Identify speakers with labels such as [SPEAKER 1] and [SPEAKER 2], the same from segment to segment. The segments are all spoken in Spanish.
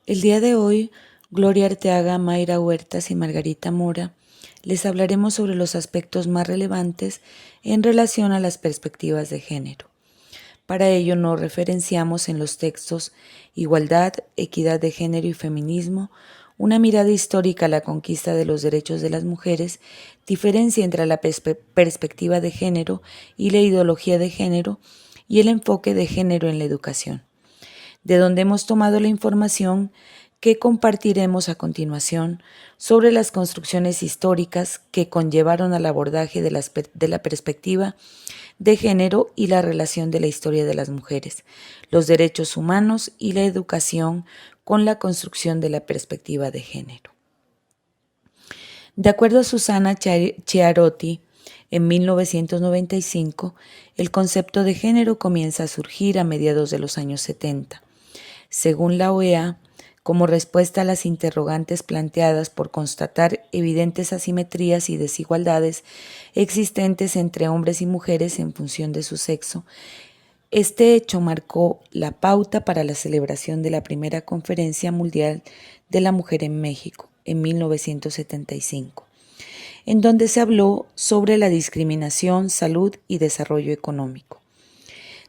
[SPEAKER 1] El día de hoy, Gloria Arteaga, Mayra Huertas y Margarita Mora les hablaremos sobre los aspectos más relevantes en relación a las perspectivas de género. Para ello nos referenciamos en los textos Igualdad, Equidad de Género y Feminismo, una mirada histórica a la conquista de los derechos de las mujeres, diferencia entre la perspectiva de género y la ideología de género y el enfoque de género en la educación, de donde hemos tomado la información que compartiremos a continuación sobre las construcciones históricas que conllevaron al abordaje de la perspectiva de género y la relación de la historia de las mujeres, los derechos humanos y la educación con la construcción de la perspectiva de género. De acuerdo a Susana Chiarotti, en 1995, el concepto de género comienza a surgir a mediados de los años 70. Según la OEA, como respuesta a las interrogantes planteadas por constatar evidentes asimetrías y desigualdades existentes entre hombres y mujeres en función de su sexo, este hecho marcó la pauta para la celebración de la primera Conferencia Mundial de la Mujer en México, en 1975, en donde se habló sobre la discriminación, salud y desarrollo económico.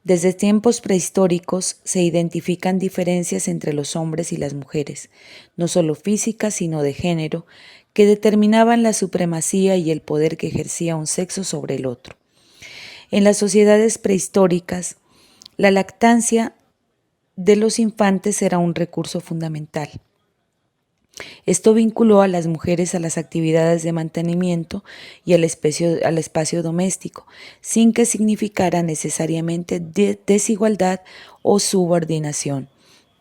[SPEAKER 1] Desde tiempos prehistóricos se identifican diferencias entre los hombres y las mujeres, no solo físicas sino de género, que determinaban la supremacía y el poder que ejercía un sexo sobre el otro. En las sociedades prehistóricas, la lactancia de los infantes era un recurso fundamental. Esto vinculó a las mujeres a las actividades de mantenimiento y al espacio doméstico, sin que significara necesariamente desigualdad o subordinación.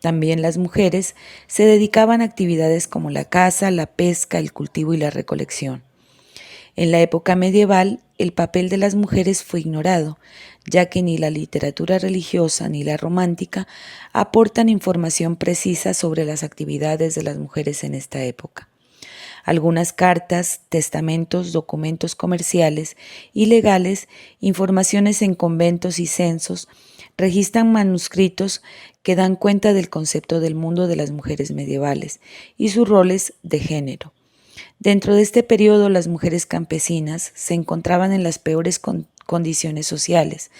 [SPEAKER 1] También las mujeres se dedicaban a actividades como la caza, la pesca, el cultivo y la recolección. En la época medieval, el papel de las mujeres fue ignorado, ya que ni la literatura religiosa ni la romántica aportan información precisa sobre las actividades de las mujeres en esta época. Algunas cartas, testamentos, documentos comerciales y legales, informaciones en conventos y censos, registran manuscritos que dan cuenta del concepto del mundo de las mujeres medievales y sus roles de género. Dentro de este periodo, las mujeres campesinas se encontraban en las peores condiciones sociales.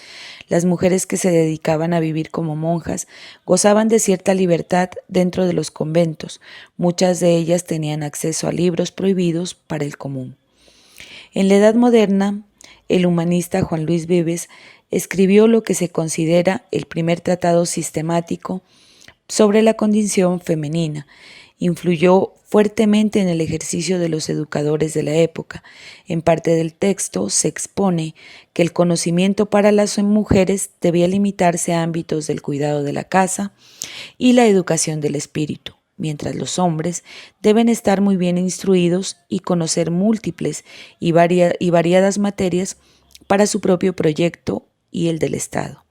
[SPEAKER 1] Las mujeres que se dedicaban a vivir como monjas gozaban de cierta libertad dentro de los conventos. Muchas de ellas tenían acceso a libros prohibidos para el común. En la Edad Moderna, el humanista Juan Luis Vives escribió lo que se considera el primer tratado sistemático sobre la condición femenina. Influyó fuertemente en el ejercicio de los educadores de la época. En parte del texto se expone que el conocimiento para las mujeres debía limitarse a ámbitos del cuidado de la casa y la educación del espíritu, mientras los hombres deben estar muy bien instruidos y conocer múltiples y variadas materias para su propio proyecto y el del Estado.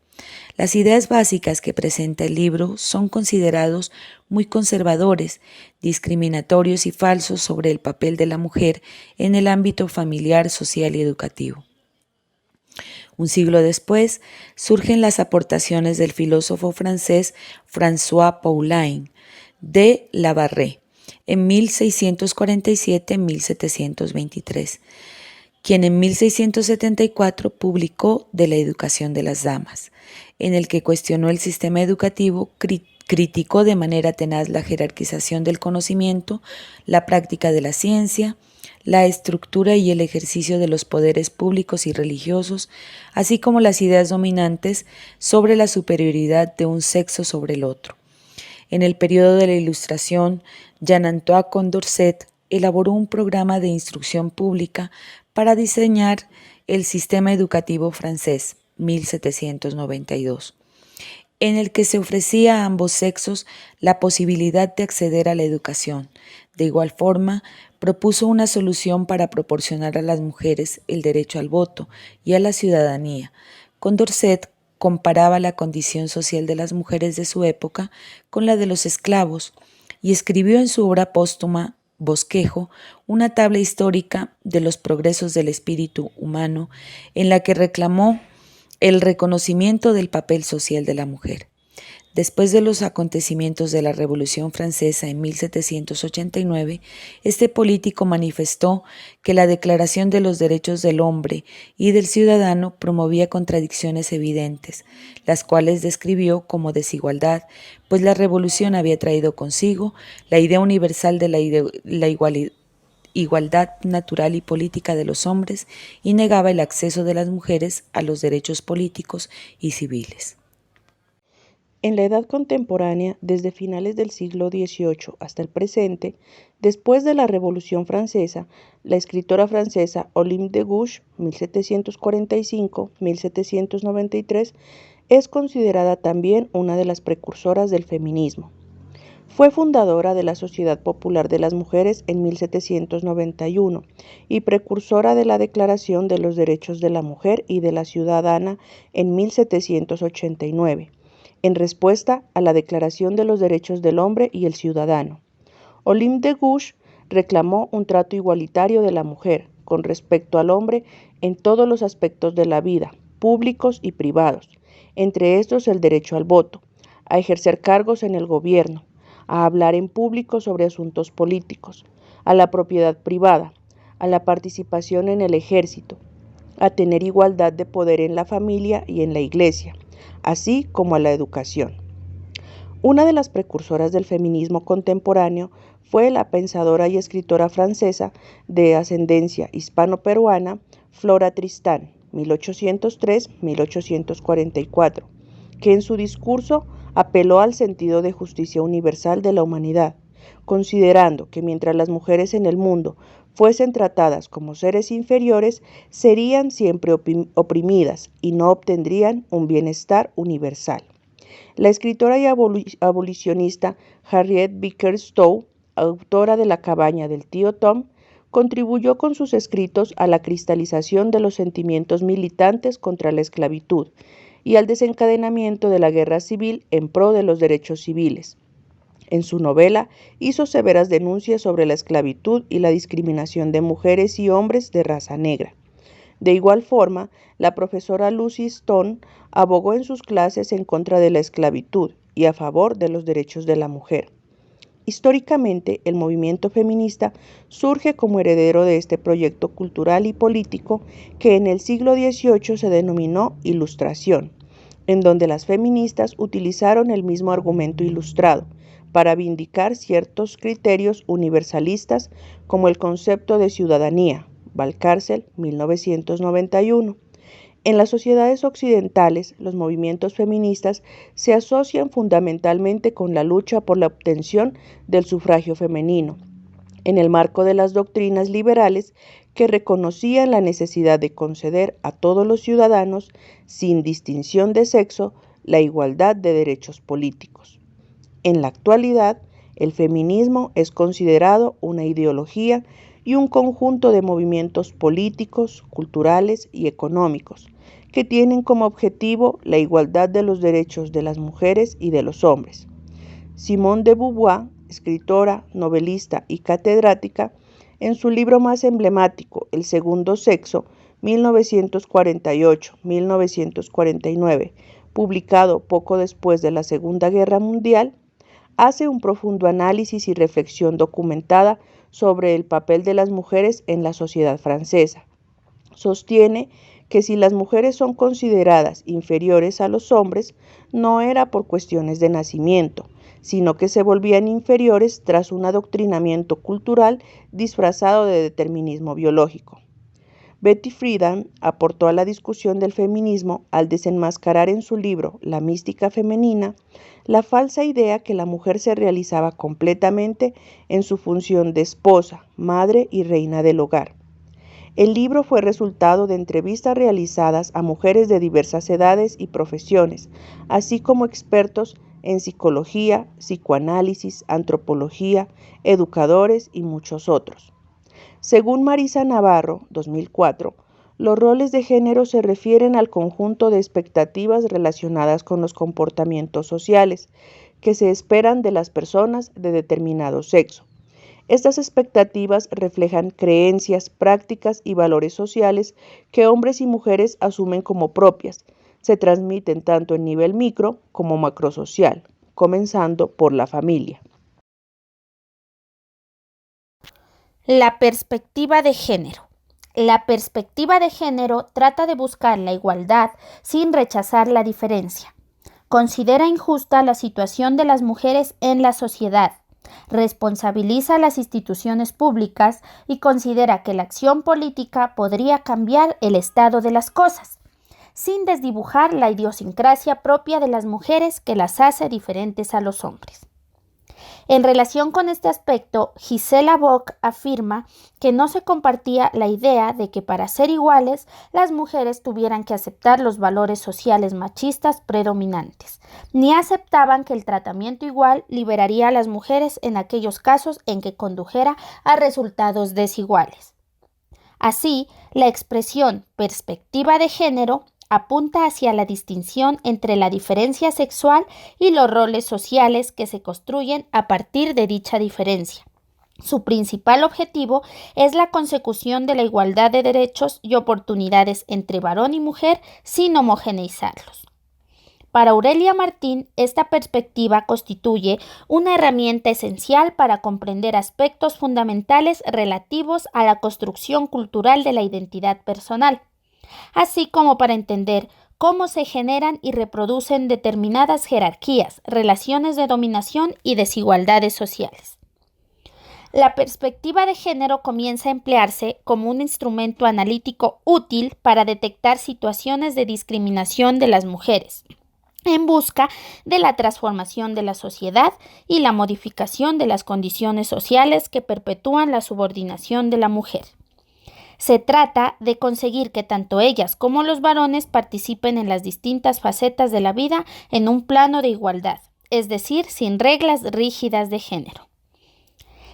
[SPEAKER 1] Las ideas básicas que presenta el libro son considerados muy conservadores, discriminatorios y falsos sobre el papel de la mujer en el ámbito familiar, social y educativo. Un siglo después, surgen las aportaciones del filósofo francés François Paulin de Labarré en 1647-1723, quien en 1674 publicó De la educación de las damas, en el que cuestionó el sistema educativo, criticó de manera tenaz la jerarquización del conocimiento, la práctica de la ciencia, la estructura y el ejercicio de los poderes públicos y religiosos, así como las ideas dominantes sobre la superioridad de un sexo sobre el otro. En el periodo de la Ilustración, Jean-Antoine Condorcet elaboró un programa de instrucción pública para diseñar el sistema educativo francés, 1792, en el que se ofrecía a ambos sexos la posibilidad de acceder a la educación. De igual forma, propuso una solución para proporcionar a las mujeres el derecho al voto y a la ciudadanía. Condorcet comparaba la condición social de las mujeres de su época con la de los esclavos y escribió en su obra póstuma Bosquejo una tabla histórica de los progresos del espíritu humano en la que reclamó el reconocimiento del papel social de la mujer. Después de los acontecimientos de la Revolución Francesa en 1789, este político manifestó que la Declaración de los Derechos del Hombre y del Ciudadano promovía contradicciones evidentes, las cuales describió como desigualdad, pues la revolución había traído consigo la idea universal de la igualdad natural y política de los hombres y negaba el acceso de las mujeres a los derechos políticos y civiles.
[SPEAKER 2] En la Edad Contemporánea, desde finales del siglo XVIII hasta el presente, después de la Revolución Francesa, la escritora francesa Olympe de Gouges, 1745-1793, es considerada también una de las precursoras del feminismo. Fue fundadora de la Sociedad Popular de las Mujeres en 1791 y precursora de la Declaración de los Derechos de la Mujer y de la Ciudadana en 1789, en respuesta a la Declaración de los Derechos del Hombre y el Ciudadano. Olympe de Gouges reclamó un trato igualitario de la mujer con respecto al hombre en todos los aspectos de la vida, públicos y privados, entre estos el derecho al voto, a ejercer cargos en el gobierno, a hablar en público sobre asuntos políticos, a la propiedad privada, a la participación en el ejército, a tener igualdad de poder en la familia y en la iglesia, así como a la educación. Una de las precursoras del feminismo contemporáneo fue la pensadora y escritora francesa de ascendencia hispano-peruana Flora Tristán, 1803-1844, que en su discurso apeló al sentido de justicia universal de la humanidad, considerando que mientras las mujeres en el mundo fuesen tratadas como seres inferiores, serían siempre oprimidas y no obtendrían un bienestar universal. La escritora y abolicionista Harriet Beecher Stowe, autora de La cabaña del tío Tom, contribuyó con sus escritos a la cristalización de los sentimientos militantes contra la esclavitud y al desencadenamiento de la guerra civil en pro de los derechos civiles. En su novela hizo severas denuncias sobre la esclavitud y la discriminación de mujeres y hombres de raza negra. De igual forma, la profesora Lucy Stone abogó en sus clases en contra de la esclavitud y a favor de los derechos de la mujer. Históricamente, el movimiento feminista surge como heredero de este proyecto cultural y político que en el siglo XVIII se denominó Ilustración, en donde las feministas utilizaron el mismo argumento ilustrado para vindicar ciertos criterios universalistas como el concepto de ciudadanía, Valcárcel, 1991. En las sociedades occidentales, los movimientos feministas se asocian fundamentalmente con la lucha por la obtención del sufragio femenino, en el marco de las doctrinas liberales que reconocían la necesidad de conceder a todos los ciudadanos, sin distinción de sexo, la igualdad de derechos políticos. En la actualidad, el feminismo es considerado una ideología y un conjunto de movimientos políticos, culturales y económicos que tienen como objetivo la igualdad de los derechos de las mujeres y de los hombres. Simone de Beauvoir, escritora, novelista y catedrática, en su libro más emblemático, El segundo sexo, 1948-1949, publicado poco después de la Segunda Guerra Mundial, hace un profundo análisis y reflexión documentada sobre el papel de las mujeres en la sociedad francesa. Sostiene que si las mujeres son consideradas inferiores a los hombres, no era por cuestiones de nacimiento, sino que se volvían inferiores tras un adoctrinamiento cultural disfrazado de determinismo biológico. Betty Friedan aportó a la discusión del feminismo al desenmascarar en su libro La mística femenina la falsa idea que la mujer se realizaba completamente en su función de esposa, madre y reina del hogar. El libro fue resultado de entrevistas realizadas a mujeres de diversas edades y profesiones, así como expertos en psicología, psicoanálisis, antropología, educadores y muchos otros. Según Marisa Navarro, 2004, los roles de género se refieren al conjunto de expectativas relacionadas con los comportamientos sociales que se esperan de las personas de determinado sexo. Estas expectativas reflejan creencias, prácticas y valores sociales que hombres y mujeres asumen como propias, se transmiten tanto en nivel micro como macrosocial, comenzando por la familia.
[SPEAKER 3] La perspectiva de género. La perspectiva de género trata de buscar la igualdad sin rechazar la diferencia. Considera injusta la situación de las mujeres en la sociedad. Responsabiliza a las instituciones públicas y considera que la acción política podría cambiar el estado de las cosas, sin desdibujar la idiosincrasia propia de las mujeres que las hace diferentes a los hombres. En relación con este aspecto, Gisela Bock afirma que no se compartía la idea de que para ser iguales, las mujeres tuvieran que aceptar los valores sociales machistas predominantes, ni aceptaban que el tratamiento igual liberaría a las mujeres en aquellos casos en que condujera a resultados desiguales. Así, la expresión perspectiva de género apunta hacia la distinción entre la diferencia sexual y los roles sociales que se construyen a partir de dicha diferencia. Su principal objetivo es la consecución de la igualdad de derechos y oportunidades entre varón y mujer sin homogeneizarlos. Para Aurelia Martín, esta perspectiva constituye una herramienta esencial para comprender aspectos fundamentales relativos a la construcción cultural de la identidad personal, así como para entender cómo se generan y reproducen determinadas jerarquías, relaciones de dominación y desigualdades sociales. La perspectiva de género comienza a emplearse como un instrumento analítico útil para detectar situaciones de discriminación de las mujeres, en busca de la transformación de la sociedad y la modificación de las condiciones sociales que perpetúan la subordinación de la mujer. Se trata de conseguir que tanto ellas como los varones participen en las distintas facetas de la vida en un plano de igualdad, es decir, sin reglas rígidas de género.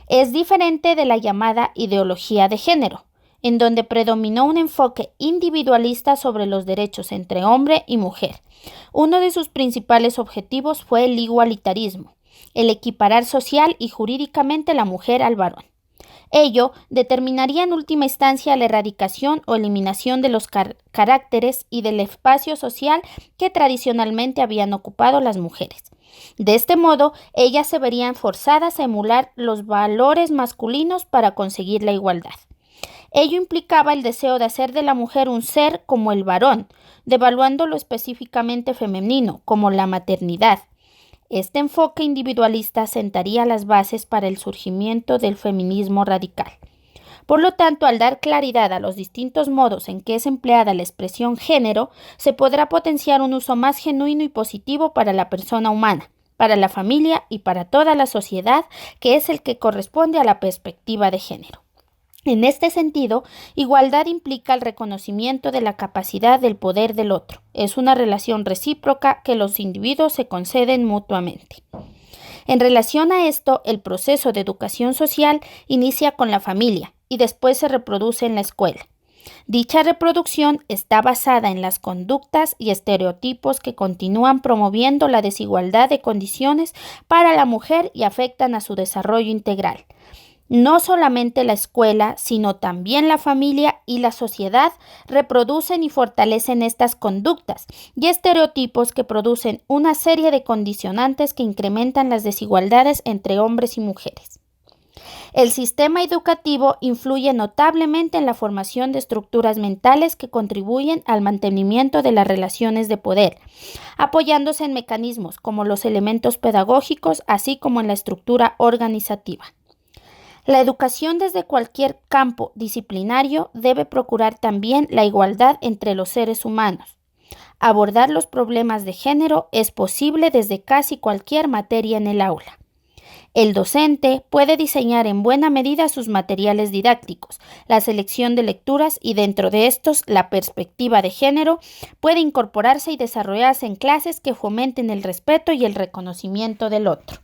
[SPEAKER 3] Es diferente de la llamada ideología de género, en donde predominó un enfoque individualista sobre los derechos entre hombre y mujer. Uno de sus principales objetivos fue el igualitarismo, el equiparar social y jurídicamente la mujer al varón. Ello determinaría en última instancia la erradicación o eliminación de los caracteres y del espacio social que tradicionalmente habían ocupado las mujeres. De este modo, ellas se verían forzadas a emular los valores masculinos para conseguir la igualdad. Ello implicaba el deseo de hacer de la mujer un ser como el varón, devaluando lo específicamente femenino, como la maternidad. Este enfoque individualista sentaría las bases para el surgimiento del feminismo radical. Por lo tanto, al dar claridad a los distintos modos en que es empleada la expresión género, se podrá potenciar un uso más genuino y positivo para la persona humana, para la familia y para toda la sociedad, que es el que corresponde a la perspectiva de género. En este sentido, igualdad implica el reconocimiento de la capacidad del poder del otro. Es una relación recíproca que los individuos se conceden mutuamente. En relación a esto, el proceso de educación social inicia con la familia y después se reproduce en la escuela. Dicha reproducción está basada en las conductas y estereotipos que continúan promoviendo la desigualdad de condiciones para la mujer y afectan a su desarrollo integral. No solamente la escuela, sino también la familia y la sociedad reproducen y fortalecen estas conductas y estereotipos que producen una serie de condicionantes que incrementan las desigualdades entre hombres y mujeres. El sistema educativo influye notablemente en la formación de estructuras mentales que contribuyen al mantenimiento de las relaciones de poder, apoyándose en mecanismos como los elementos pedagógicos, así como en la estructura organizativa. La educación desde cualquier campo disciplinario debe procurar también la igualdad entre los seres humanos. Abordar los problemas de género es posible desde casi cualquier materia en el aula. El docente puede diseñar en buena medida sus materiales didácticos, la selección de lecturas y dentro de estos la perspectiva de género puede incorporarse y desarrollarse en clases que fomenten el respeto y el reconocimiento del otro.